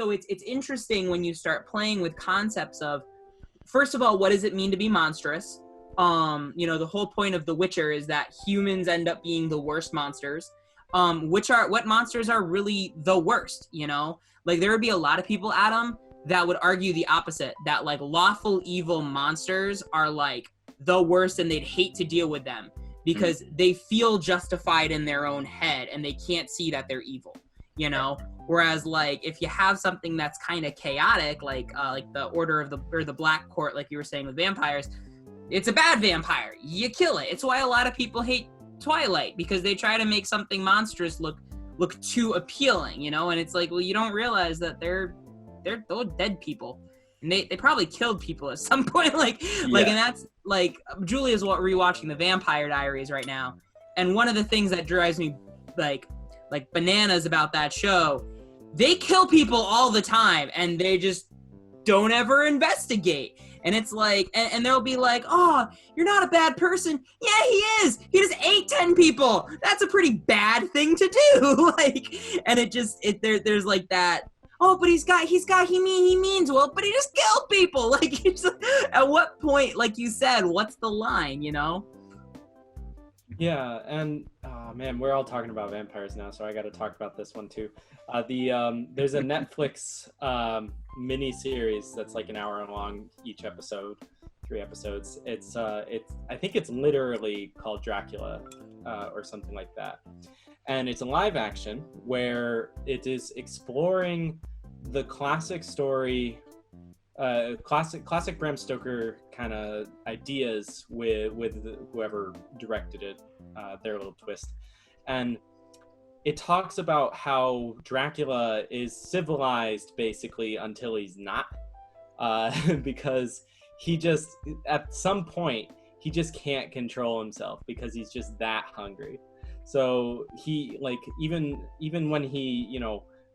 so it's interesting when you start playing with concepts of, first of all, what does it mean to be monstrous? The whole point of The Witcher is that humans end up being the worst monsters. What monsters are really the worst, Like, there would be a lot of people, Adam, that would argue the opposite, that, like, lawful evil monsters are, like, the worst and they'd hate to deal with them because they feel justified in their own head and they can't see that they're evil, Whereas, like, if you have something that's kind of chaotic, like the Order of the Black Court, like you were saying with vampires, it's a bad vampire. You kill it. It's why a lot of people hate Twilight, because they try to make something monstrous look too appealing, And it's like, well, you don't realize that they're dead people, and they probably killed people at some point, and that's like, Julia's rewatching the Vampire Diaries right now, and one of the things that drives me like bananas about that show, they kill people all the time, and they just don't ever investigate. And it's like, and they'll be like, oh, you're not a bad person. Yeah, he is. He just ate 10 people. That's a pretty bad thing to do. And there's like that, oh, but he means well, but he just killed people. At what point, like you said, what's the line, Yeah, and man, we're all talking about vampires now, so I got to talk about this one too. There's a Netflix mini series that's like an hour long each episode, 3 episodes. I think it's literally called Dracula or something like that, and it's a live action where it is exploring the classic story. Classic Bram Stoker kind of ideas with whoever directed it, their little twist. And it talks about how Dracula is civilized basically until he's not, because he just, at some point, he just can't control himself because he's just that hungry. So he, like, even when he,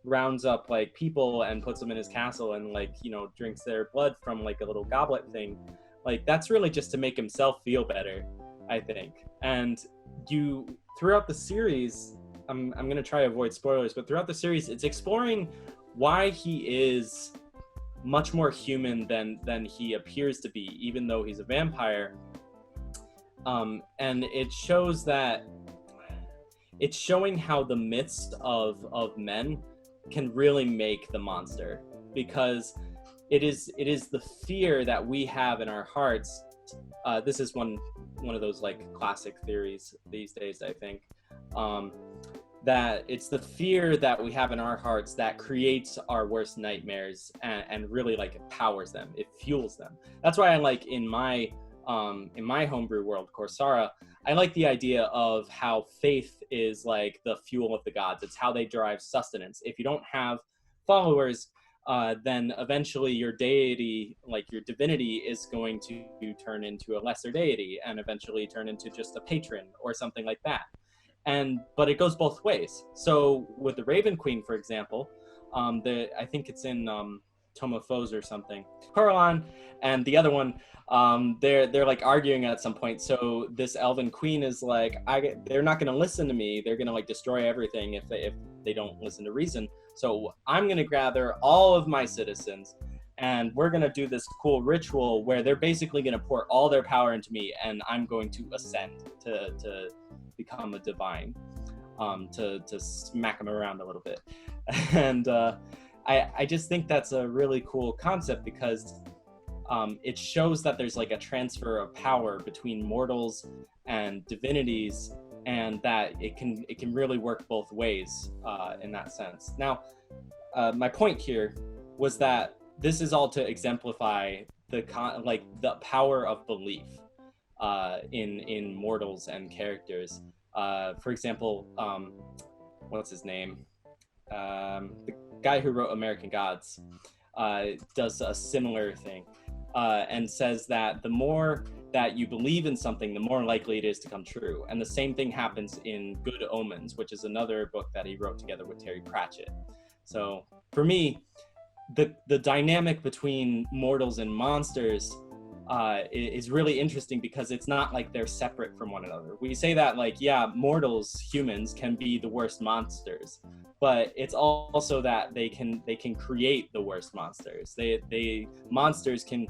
rounds up like people and puts them in his castle and, like, drinks their blood from like a little goblet thing, like, that's really just to make himself feel better, I think. And throughout the series, I'm gonna try to avoid spoilers, but throughout the series, it's exploring why he is much more human than he appears to be, even though he's a vampire. And it shows that it's showing how the myths of men can really make the monster, because it is the fear that we have in our hearts. This is one of those like classic theories these days, I think, that it's the fear that we have in our hearts that creates our worst nightmares and really, like, it powers them, it fuels them. That's why I like in my homebrew world, Corsara, I like the idea of how faith is like the fuel of the gods. It's how they derive sustenance. If you don't have followers, then eventually your deity, like your divinity, is going to turn into a lesser deity and eventually turn into just a patron or something like that. But it goes both ways. So with the Raven Queen, for example, I think it's in Tome of Foes or something, Coralon and the other one, they're like arguing at some point. So this elven queen is like, they're not going to listen to me. They're going to like destroy everything if they don't listen to reason. So I'm going to gather all of my citizens, and we're going to do this cool ritual where they're basically going to pour all their power into me, and I'm going to ascend to become a divine, to smack them around a little bit. And I just think that's a really cool concept, because it shows that there's like a transfer of power between mortals and divinities, and that it can really work both ways in that sense. Now, my point here was that this is all to exemplify the power of belief in mortals and characters. For example, what's his name? The guy who wrote American Gods does a similar thing, and says that the more that you believe in something, the more likely it is to come true. And the same thing happens in Good Omens, which is another book that he wrote together with Terry Pratchett. So for me, the dynamic between mortals and monsters is really interesting because it's not like they're separate from one another. We say that like, yeah, mortals, humans can be the worst monsters, but it's also that they can create the worst monsters. Monsters can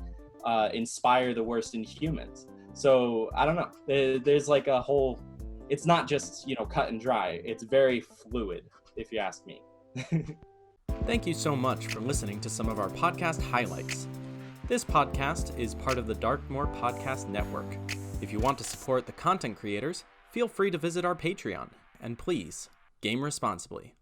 inspire the worst in humans. So I don't know. There's like a whole. It's not just, cut and dry. It's very fluid, if you ask me. Thank you so much for listening to some of our podcast highlights. This podcast is part of the Darkmoor Podcast Network. If you want to support the content creators, feel free to visit our Patreon. And please, game responsibly.